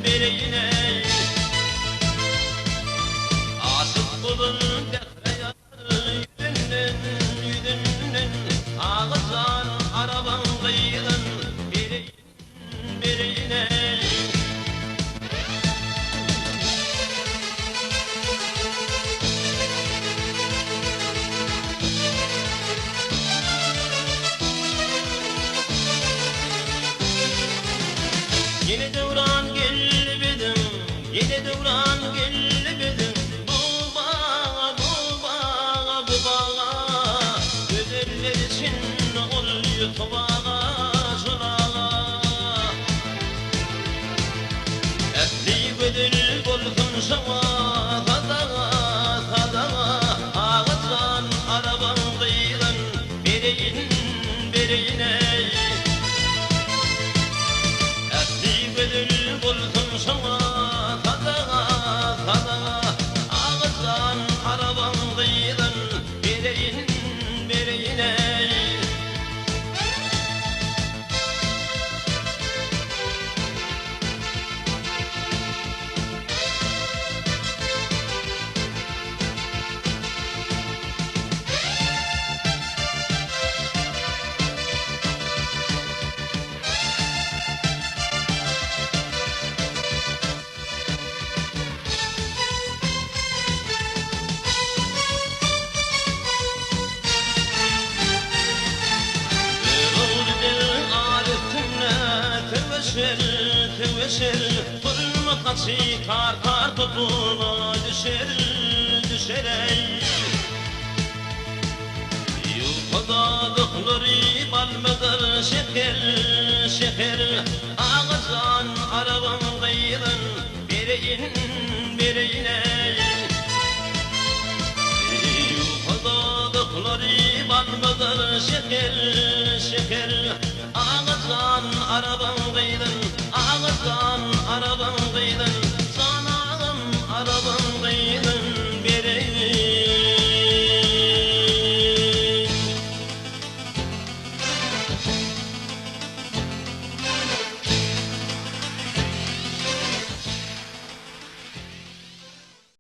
birine aşık bulun dehreyar yüzünden yüzünden ağızdan araban kıyın birine yine devran gelmedim, yine devran gelmedim. Bu bağa, bu bağa, bu bağa güzeller için oluyor tubağa, şurağa. Ehli güzel bulgun şava, tadağa, tadağa. Ağızdan araban kıyın, bireyin, bireyine. Gönül buldum sana tadağa tadağa ağızdan araban kıydın bireyin bireyine teveşer fırma taşı kar topuna düşer ey yufadadıkları balmadır şeker ağızdan araban kıydın bireyine yufadadıkları balmadır şeker ağızdan araban kıydın